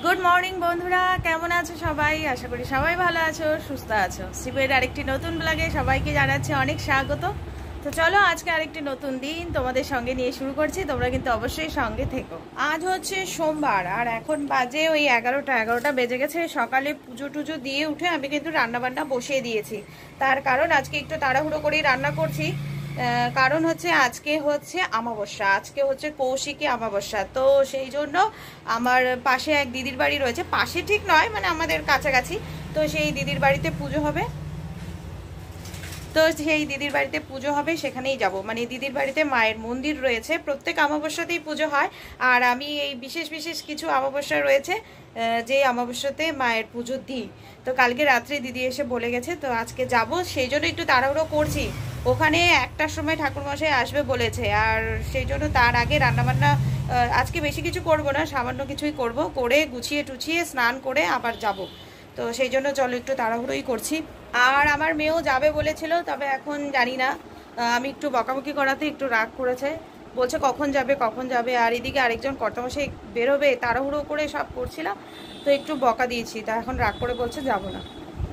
Good morning বন্ধুরা, কেমন আছো সবাই? আশা করি সবাই ভালো আছো, সুস্থ আছো। শিবের আরেকটি নতুন ব্লগে সবাইকে জানাচ্ছি অনেক স্বাগত। তো চলো, আজকে আরেকটি নতুন দিন তোমাদের সঙ্গে নিয়ে শুরু করছি। তোমরা কিন্তু অবশ্যই সঙ্গে থেকো। আজ হচ্ছে সোমবার, আর এখন বাজে ওই 11টা বেজে গেছে। সকালে পুজো টুজো দিয়ে উঠে আমি কিন্তু রান্নাবান্না বসিয়ে দিয়েছি। তার কারণ আজকে একটু তাড়াহুড়ো করেই রান্না করছি। কারণ হচ্ছে আজকে হচ্ছে অমাবস্যা, আজকে হচ্ছে কৌশিকী অমাবস্যা। তো সেই জন্য আমার পাশে এক দিদির বাড়ি রয়েছে, পাশে ঠিক নয় মানে আমাদের কাছাকাছি। তো সেই দিদির বাড়িতে পুজো হবে, তো সেই দিদির বাড়িতে পুজো হবে, সেখানেই যাব। মানে দিদির বাড়িতে মায়ের মন্দির রয়েছে, প্রত্যেক অমাবস্যাতেই পুজো হয়। আর আমি এই বিশেষ বিশেষ কিছু অমাবস্যা রয়েছে যে অমাবস্যাতে মায়ের পুজো দিই। তো কালকে রাত্রে দিদি এসে বলে গেছে, তো আজকে যাব, সেই জন্য একটু তাড়াহুড়ো করছি। ওখানে 1টার সময় ঠাকুরমশাই আসবে বলেছে, আর সেই জন্য তার আগে রান্নাবান্না আজকে বেশি কিছু করব না, সামান্য কিছুই করব, করে গুছিয়ে টুছিয়ে স্নান করে আবার যাব। তো সেই জন্য চলো একটু তাড়াহুড়োই করছি। আর আমার মেয়েও যাবে বলেছিল, তবে এখন জানি না। আমি একটু বকাবকি করাতে একটু রাগ করেছে, বলছে কখন যাবে কখন যাবে। আর এদিকে আরেকজন কর্তামশাই বেরোবে, তাড়াহুড়ো করে সব করছিলাম, তো একটু বকা দিয়েছি। তা এখন রাগ করে বলছে যাব না।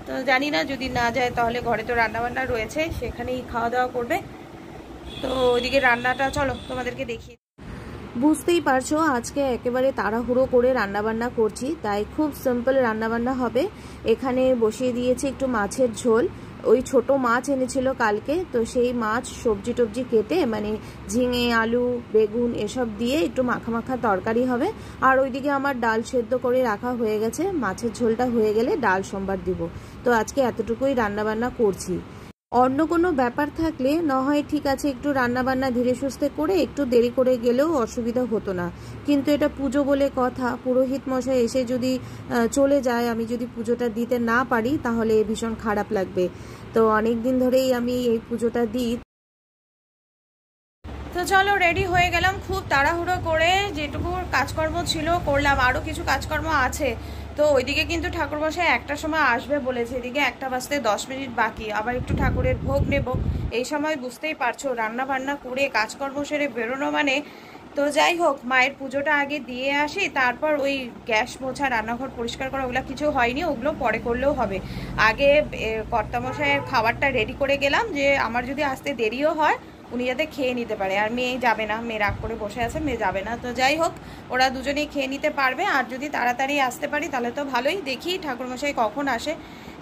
তো জানি না, যদি না যায় তাহলে ঘরে তো রান্নাবান্না রয়েছে, সেখানেই খাওয়া দাওয়া করবে। তো ওইদিকে রান্নাটা চলো তোমাদেরকে দেখি। বুঝতেই পারছো আজকে একেবারে তাড়াহুড়ো করে রান্নাবান্না করছি, তাই খুব সিম্পল রান্নাবান্না হবে। এখানে বসিয়ে দিয়েছি একটু মাছের ঝোল। ওই ছোট মাছ এনেছিল কালকে, তো সেই মাছ সবজি টবজি কেটে মানে ঝিঙে আলু বেগুন এসব দিয়ে একটু মাখা মাখা তরকারি হবে। আর ওইদিকে আমার ডাল সেদ্ধ করে রাখা হয়ে গেছে, মাছের ঝোলটা হয়ে গেলে ডাল সোমবার দিব। তো আজকে এতটুকুই রান্নাবান্না করছি। অন্য কোনো ব্যাপার থাকলে না হয় ঠিক আছে, একটু রান্নাবান্না ধীরে সুস্থে করে একটু দেরি করে গেলেও অসুবিধা হতো না। কিন্তু এটা পুজো বলে কথা, পুরোহিত মশাই এসে যদি চলে যায়, আমি যদি পুজোটা দিতে না পারি তাহলে ভীষণ খারাপ লাগবে। তো অনেক দিন ধরেই আমি এই পুজোটা দিই। তো চলো রেডি হয়ে গেলাম খুব তাড়াহুড়ো করে, যেটুকু কাজকর্ম ছিল করলাম, আরও কিছু কাজকর্ম আছে। তো ওইদিকে কিন্তু ঠাকুরমশাই 1টার সময় আসবে বলেছে, এদিকে 1টা বাজতে 10 মিনিট বাকি, আবার একটু ঠাকুরের ভোগ নেব। এই সময় বুঝতেই পারছো রান্না বান্না করে কাজকর্ম সেরে বেরোনো মানে। তো যাই হোক, মায়ের পুজোটা আগে দিয়ে আসি, তারপর ওই গ্যাস মোছা রান্নাঘর পরিষ্কার করা ওগুলো কিছু হয়নি, ওগুলো পরে করলেও হবে। আগে কর্তামশাইয়ের খাবারটা রেডি করে গেলাম, যে আমার যদি আসতে দেরিও হয় উনি যাতে খেয়ে নিতে পারে। আর মেয়ে যাবে না, মেয়ে রাগ করে বসে আছে, মেয়ে যাবে না। তো যাই হোক, ওরা দুজনেই খেয়ে নিতে পারবে। আর যদি তাড়াতাড়ি আসতে পারি তাহলে তো ভালোই। দেখি ঠাকুরমশাই কখন আসে।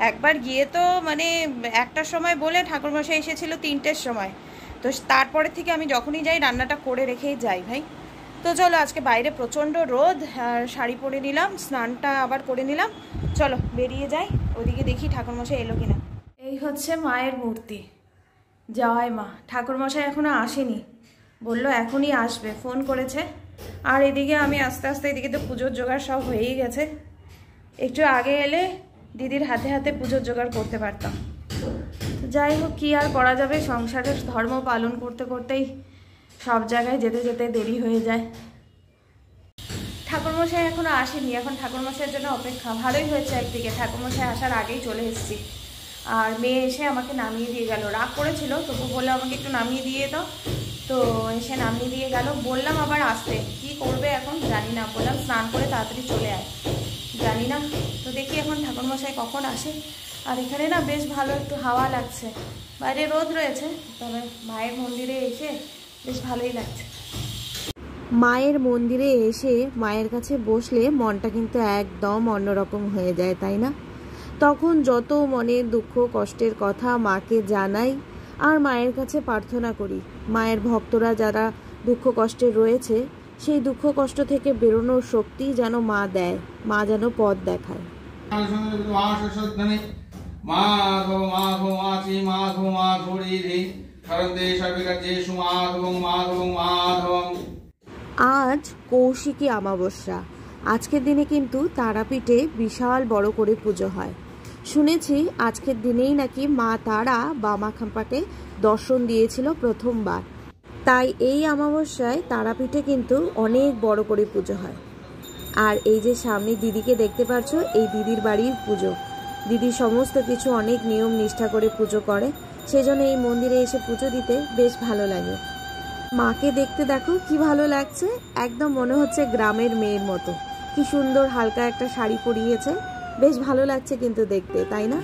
একবার গিয়ে তো মানে 1টার সময় বলে ঠাকুরমশাই এসেছিল 3টের সময়। তো তারপরে থেকে আমি যখনই যাই রান্নাটা করে রেখেই যাই ভাই। তো চলো, আজকে বাইরে প্রচণ্ড রোদ, আর শাড়ি পরে নিলাম, স্নানটা আবার করে নিলাম। চলো বেরিয়ে যাই, ওদিকে দেখি ঠাকুরমশাই এলো কিনা। এই হচ্ছে মায়ের মূর্তি। জয় মা। ঠাকুরমশাই এখনো আসেনি, বললো এখনই আসবে, ফোন করেছে। আর এদিকে আমি আস্তে আস্তে, এদিকে তো পুজোর জোগাড় সব হয়েই গেছে। একটু আগে এলে দিদির হাতে হাতে পুজোর জোগাড় করতে পারতাম। যাই হোক, কি আর করা যাবে, সংসারের ধর্ম পালন করতে করতেই সব জায়গায় যেতে যেতে দেরি হয়ে যায়। ঠাকুরমশাই এখনো আসেনি, এখন ঠাকুরমশাইয়ের জন্য অপেক্ষা। ভালোই হয়েছে একদিকে, ঠাকুরমশাই আসার আগেই চলে এসেছি। আর মেয়ে এসে আমাকে নামিয়ে দিয়ে গেল, রাগ করেছিল তবু বললো আমাকে একটু নামিয়ে দিয়ে দাও। তো এসে নামিয়ে দিয়ে গেল, বললাম আবার আসতে, কি করবে এখন জানি না, বললাম স্নান করে তাড়াতাড়ি চলে আয়, জানি না। তো দেখি এখন ঠাকুরমশাই কখন আসে। আর এখানে না বেশ ভালো একটু হাওয়া লাগছে, বাইরে রোদ রয়েছে, তবে মায়ের মন্দিরে এসে বেশ ভালোই লাগছে। মায়ের মন্দিরে এসে মায়ের কাছে বসলে মনটা কিন্তু একদম অন্যরকম হয়ে যায়, তাই না? তখন যত মনের দুঃখ কষ্টের কথা মাকে জানাই, আর মায়ের কাছে প্রার্থনা করি মায়ের ভক্তরা যারা দুঃখ কষ্টে রয়েছে, সেই দুঃখ কষ্ট থেকে বেরোনোর শক্তি যেন মা দেয়, মা যেন পথ দেখায়। আজ কৌশিকী অমাবস্যা। আজকের দিনে কিন্তু তারাপীঠে বিশাল বড় করে পুজো হয়। শুনেছি আজকের দিনেই নাকি মা তারা বামা খাম্পাকে দর্শন দিয়েছিল প্রথমবার। তাই এই অমাবস্যায় তারাপীঠে কিন্তু অনেক বড় করে পুজো হয়। আর এই যে সামনে দিদিকে দেখতে পাচ্ছ, এই দিদির বাড়ির পুজো। দিদি সমস্ত কিছু অনেক নিয়ম নিষ্ঠা করে পুজো করে, সেজন্য এই মন্দিরে এসে পুজো দিতে বেশ ভালো লাগে। মাকে দেখতে দেখো কি ভালো লাগছে, একদম মনে হচ্ছে গ্রামের মেয়ের মতো। কি সুন্দর হালকা একটা শাড়ি পরিয়েছে, বেশ ভালো লাগছে কিন্তু দেখতে, তাই না?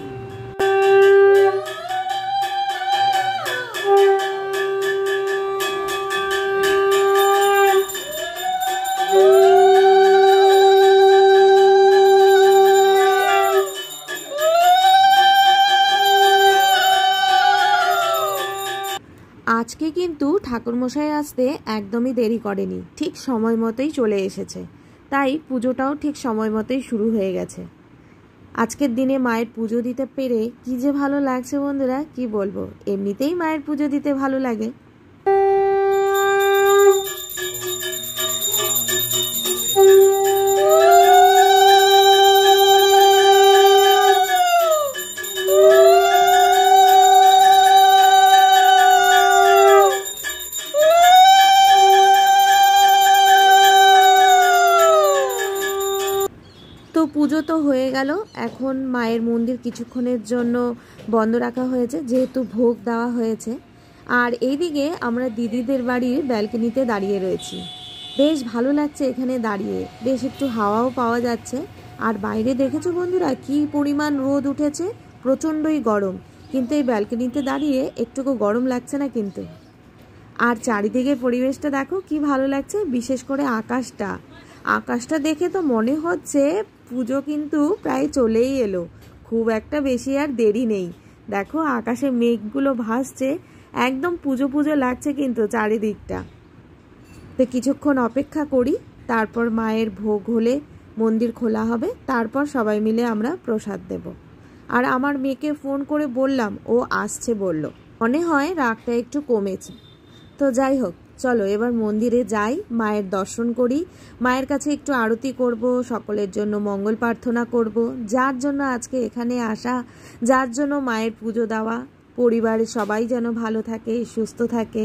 আজকে কিন্তু ঠাকুরমশাই আসতে একদমই দেরি করেনি, ঠিক সময় মতোই চলে এসেছে, তাই পুজোটাও ঠিক সময় মতোই শুরু হয়ে গেছে। আজকের দিনে মায়ের পুজো দিতে পেরে কি যে ভালো লাগছে বন্ধুরা, কি বলবো। এমনিতেই মায়ের পুজো দিতে ভালো লাগে। তো পুজো তো হয়ে গেল, এখন মায়ের মন্দির কিছুক্ষণের জন্য বন্ধ রাখা হয়েছে, যেহেতু ভোগ দেওয়া হয়েছে। আর এইদিকে আমরা দিদিদের বাড়ির ব্যালকনিতে দাঁড়িয়ে রয়েছি, বেশ ভালো লাগছে এখানে দাঁড়িয়ে, বেশ একটু হাওয়াও পাওয়া যাচ্ছে। আর বাইরে দেখেছো বন্ধুরা কি পরিমাণ রোদ উঠেছে, প্রচণ্ডই গরম, কিন্তু এই ব্যালকনিতে দাঁড়িয়ে একটুকু গরম লাগছে না কিন্তু। আর চারিদিকের পরিবেশটা দেখো কি ভালো লাগছে, বিশেষ করে আকাশটা দেখে তো মনে হচ্ছে পুজো কিন্তু প্রায় চলেই এলো, খুব একটা বেশি আর দেরি নেই। দেখো আকাশে মেঘগুলো ভাসছে, একদম পুজো পুজো লাগছে কিন্তু চারিদিকটা। তো কিছুক্ষণ অপেক্ষা করি, তারপর মায়ের ভোগ হলে মন্দির খোলা হবে, তারপর সবাই মিলে আমরা প্রসাদ দেব। আর আমার মেয়েকে ফোন করে বললাম, ও আসছে বলল, মনে হয় রাগটা একটু কমেছে। তো যাই হোক, চলো এবার মন্দিরে যাই, মায়ের দর্শন করি, মায়ের কাছে একটু আরতি করব, সকলের জন্য মঙ্গল প্রার্থনা করব, যার জন্য আজকে এখানে আসা, যার জন্য মায়ের পুজো দেওয়া, পরিবারের সবাই যেন ভালো থাকে, সুস্থ থাকে।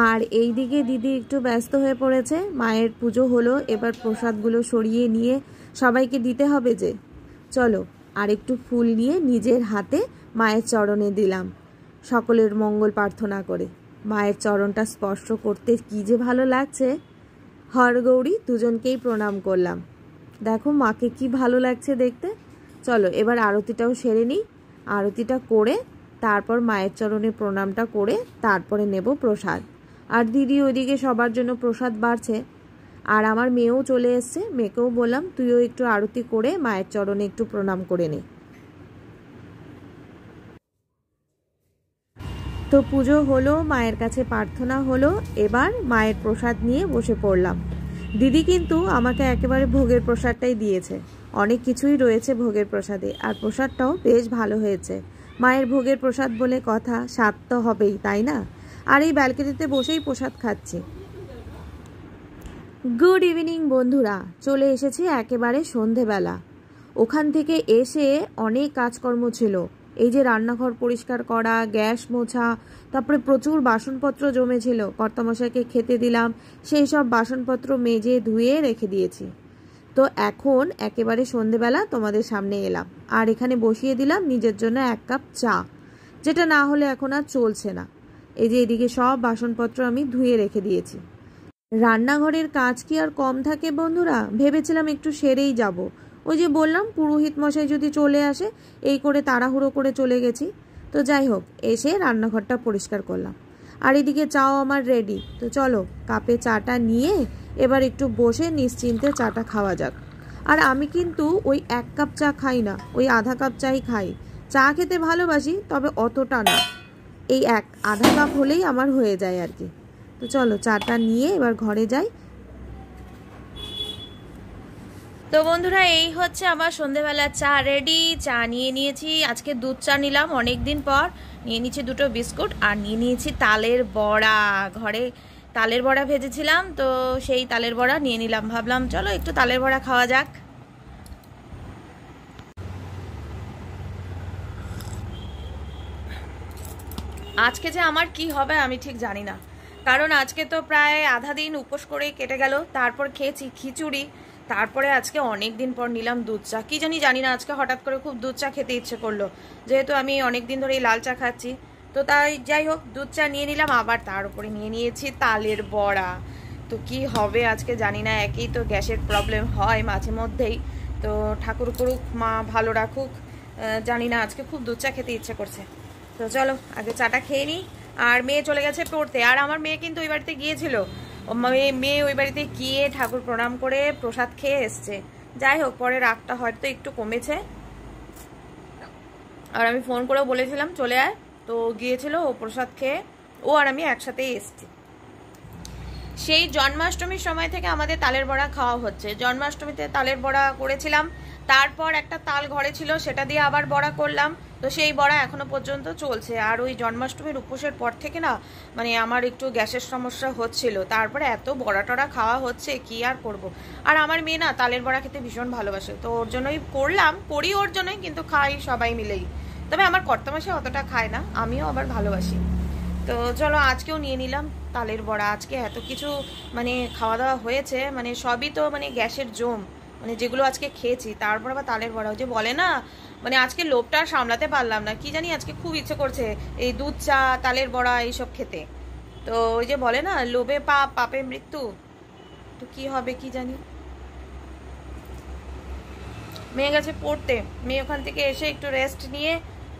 আর এই দিকে দিদি একটু ব্যস্ত হয়ে পড়েছে, মায়ের পুজো হলো, এবার প্রসাদগুলো সরিয়ে নিয়ে সবাইকে দিতে হবে যে। চলো আর একটু ফুল নিয়ে নিজের হাতে মায়ের চরণে দিলাম, সকলের মঙ্গল প্রার্থনা করে। মায়ের চরণটা স্পর্শ করতে কি যে ভালো লাগছে। হরগৌরী দুজনকেই প্রণাম করলাম, দেখো মাকে কি ভালো লাগছে দেখতে। চলো এবার আরতিটাও সেরে নিই, আরতিটা করে তারপর মায়ের চরণে প্রণামটা করে তারপরে নেব প্রসাদ। আর দিদি ওইদিকে সবার জন্য প্রসাদ বাড়ছে, আর আমার মেয়েও চলে এসছে, মেয়েকেও বললাম তুইও একটু আরতি করে মায়ের চরণে একটু প্রণাম করে নে। তো পুজো হলো, মায়ের কাছে প্রার্থনা হলো, এবার মায়ের প্রসাদ নিয়ে বসে পড়লাম। দিদি কিন্তু আমাকে একেবারে ভোগের প্রসাদটাই দিয়েছে, অনেক কিছুই রয়েছে ভোগের প্রসাদে, আর প্রসাদটাও বেশ ভালো হয়েছে। মায়ের ভোগের প্রসাদ বলে কথা, স্বাদ তো হবেই, তাই না? আর এই ব্যালকনিতে বসেই প্রসাদ খাচ্ছি। গুড ইভিনিং বন্ধুরা, চলে এসেছি একেবারে সন্ধেবেলা। ওখান থেকে এসে অনেক কাজকর্ম ছিল, এই যে রান্নাঘর পরিষ্কার করা, গ্যাস মোছা, তারপরে প্রচুর বাসনপত্র জমেছিল, কর্তামশাইকে খেতে দিলাম, সেই সব বাসনপত্র মেজে ধুয়ে রেখে দিয়েছি। তো এখন একেবারে সন্ধেবেলা তোমাদের সামনে এলাম, আর এখানে বসিয়ে দিলাম নিজের জন্য 1 কাপ চা, যেটা না হলে এখন আর চলছে না। এই যে এদিকে সব বাসনপত্র আমি ধুয়ে রেখে দিয়েছি। রান্নাঘরের কাজ কি আর কম থাকে বন্ধুরা, ভেবেছিলাম একটু সেরেই যাব, ওই যে বললাম পুরোহিত মশাই যদি চলে আসে, এই করে তাড়াহুড়ো করে চলে গেছি। তো যাই হোক, এসে রান্নাঘরটা পরিষ্কার করলাম, আর এদিকে চাও আমার রেডি। তো চলো কাপে চাটা নিয়ে এবার একটু বসে নিশ্চিন্তে চাটা খাওয়া যাক। আর আমি কিন্তু ওই 1 কাপ চা খাই না, ওই আধা কাপ চাই খাই। চা খেতে ভালোবাসি, তবে অতটা না, এই আধা কাপ হলেই আমার হয়ে যায় আর কি। তো চলো চাটা নিয়ে এবার ঘরে যাই। তো বন্ধুরা, এই হচ্ছে আমার সন্ধেবেলা চা রেডি। চা নিয়ে নিয়েছি, আজকে দুধ চা নিলাম অনেক দিন পর, নিয়ে নিয়েছি 2টো বিস্কুট, আর নিয়ে নিয়েছি তালের বড়া। ঘরে তালের বড়া ভেজেছিলাম, তো সেই তালের বড়া নিয়ে নিলাম, ভাবলাম চলো একটু তালের বড়া খাওয়া যাক। আজকে যে আমার কি হবে আমি ঠিক জানি না, কারণ আজকে তো প্রায় আধা দিন উপোস করে কেটে গেল, তারপর খেয়েছি খিচুড়ি, তারপরে আজকে অনেক দিন পর নিলাম দুধ চা। কি জানি না আজকে হঠাৎ করে খুব দুধ চা খেতে ইচ্ছে করলো, যেহেতু আমি অনেক দিন ধরেই লাল চা খাচ্ছি। তো তাই যাই হোক দুধ চা নিয়ে নিলাম, আবার তার উপরে নিয়ে নিয়েছি তালের বড়া। তো কি হবে আজকে জানি না, একই তো গ্যাসের প্রবলেম হয় মাঝে মধ্যেই। তো ঠাকুর করুক, মা ভালো রাখুক, জানি না। আজকে খুব দুধ চা খেতে ইচ্ছে করছে। তো চলো আগে চাটা খেয়ে নিই। আর মেয়ে চলে গেছে পড়তে। আর আমার মেয়ে কিন্তু ওই বাড়িতে গিয়েছিল, মেয়ে ওই বাড়িতে গিয়ে ঠাকুর প্রণাম করে প্রসাদ খেয়ে এসছে। যাই হোক, পরে রাগটা হয়তো একটু কমেছে। আর আমি ফোন করেও বলেছিলাম চলে আয়, তো গিয়েছিল। ও প্রসাদ খেয়ে ও আর আমি একসাথেই এসছি। সেই জন্মাষ্টমীর সময় থেকে আমাদের তালের বড়া খাওয়া হচ্ছে। জন্মাষ্টমীতে তালের বড়া করেছিলাম, তারপর একটা তাল ঘরে ছিল, সেটা দিয়ে আবার বড়া করলাম। তো সেই বড়া এখনো পর্যন্ত চলছে। আর ওই জন্মাষ্টমীর উপোসের পর থেকে না, মানে আমার একটু গ্যাসের সমস্যা হচ্ছিল, তারপরে এত বড়া টড়া খাওয়া হচ্ছে, কি আর করব। আর আমার মেয়ে না তালের বড়া খেতে ভীষণ ভালোবাসে, তো ওর জন্যই করি ওর জন্যই, কিন্তু খাই সবাই মিলেই। তবে আমার কর্তামশাই অতটা খায় না, আমিও আবার ভালোবাসি। তো চলো আজকেও নিয়ে নিলাম তালের বড়া। আজকে এত কিছু মানে খাওয়া দাওয়া হয়েছে, মানে সবই তো মানে গ্যাসের জম, মানে যেগুলো আজকে খেয়েছি, তারপর আবার তালের বড়া। যে বলে না, মানে আজকে লোভটা সামলাতে পারলাম না, কি জানি আজকে খুব ইচ্ছে করছে এই দুধ চা, তালের বড়া এইসব খেতে। তো ওই যে বলে না, লোভে পাপ, পাপে মৃত্যু। তো কি হবে কি জানি। মেয়ে গেছে পড়তে, মেয়ে ওখান থেকে এসে একটু রেস্ট নিয়ে,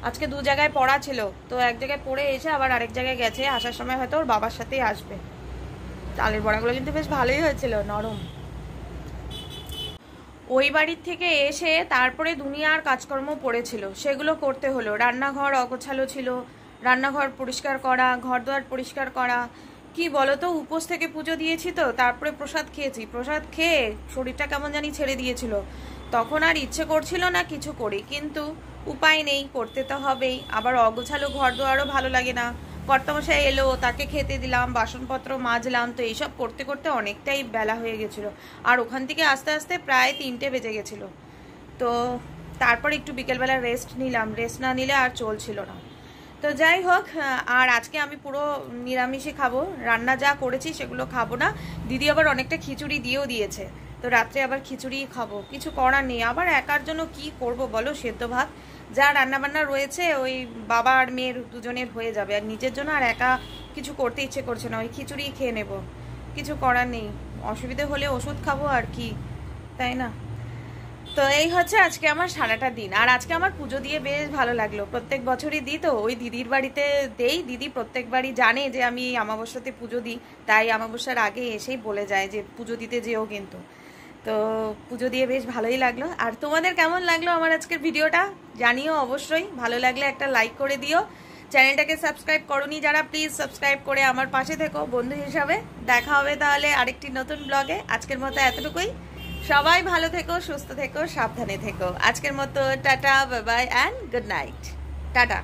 আজকে 2 জায়গায় পড়া ছিল, তো এক জায়গায় পড়ে এসে আবার আরেক জায়গায় গেছে। আসার সময় হয়তো ওর বাবার সাথেই আসবে। তালের বড়াগুলো কিন্তু বেশ ভালোই হয়েছিল, নরম। ওই বাড়ির থেকে এসে তারপরে দুনিয়ার কাজকর্ম পড়েছিল, সেগুলো করতে হলো। রান্নাঘর অগোছালো ছিল, রান্নাঘর পরিষ্কার করা, ঘরদোয়ার পরিষ্কার করা। কি বলতো, উপোস থেকে পুজো দিয়েছি, তো তারপরে প্রসাদ খেয়েছি। প্রসাদ খেয়ে শরীরটা কেমন জানি ছেড়ে দিয়েছিল, তখন আর ইচ্ছে করছিল না কিছু করি, কিন্তু উপায় নেই, করতে তো হবেই। আবার অগোছালো ঘরদোয়ারও ভালো লাগে না। কর্তামশাই এলো, তাকে খেতে দিলাম, বাসনপত্র মাজলাম, তো এইসব করতে করতে অনেকটাই বেলা হয়ে গেছিলো। আর ওখান থেকে আস্তে আস্তে প্রায় 3টে বেজে গেছিলো। তো তারপর একটু বিকেলবেলা রেস্ট নিলাম, রেস্ট না নিলে আর চলছিল না। তো যাই হোক, আর আজকে আমি পুরো নিরামিষই খাবো। রান্না যা করেছি সেগুলো খাবো না। দিদি আবার অনেকটা খিচুড়ি দিয়েও দিয়েছে, তো রাত্রে আবার খিচুড়িই খাবো। কিছু করার নেই, আবার একার জন্য কি করব বলো, সেদ্ধ ভাত যা রান্নাবান্না রয়েছে ওই বাবা আর মেয়ের দুজনের হয়ে যাবে। আর নিজের জন্য আর একা কিছু করতে ইচ্ছে করছে না, ওই খিচুড়ি খেয়ে নেব। কিছু করার নেই, অসুবিধে হলে ওষুধ খাবো আর কি, তাই না? তো এই হচ্ছে আজকে আমার সারাটা দিন। আর আজকে আমার পুজো দিয়ে বেশ ভালো লাগলো। প্রত্যেক বছরই দিই, তো ওই দিদির বাড়িতে দেই। দিদি প্রত্যেকবারই জানে যে আমি অমাবস্যাতে পুজো দিই, তাই অমাবস্যার আগে এসেই বলে যায় যে পুজো দিতে যেও কিন্তু। তো পুজো দিয়ে বেশ ভালোই লাগলো। আর তোমাদের কেমন লাগলো আমার আজকের ভিডিওটা জানিও অবশ্যই। ভালো লাগলে একটা লাইক করে দিও। চ্যানেলটাকে সাবস্ক্রাইব করোনি যারা, প্লিজ সাবস্ক্রাইব করে আমার পাশে থেকো বন্ধু হিসাবে। দেখা হবে তাহলে আরেকটি নতুন ব্লগে। আজকের মতো এতটুকুই। সবাই ভালো থেকো, সুস্থ থেকো, সাবধানে থেকো। আজকের মতো tata, bye bye and good night. Tata.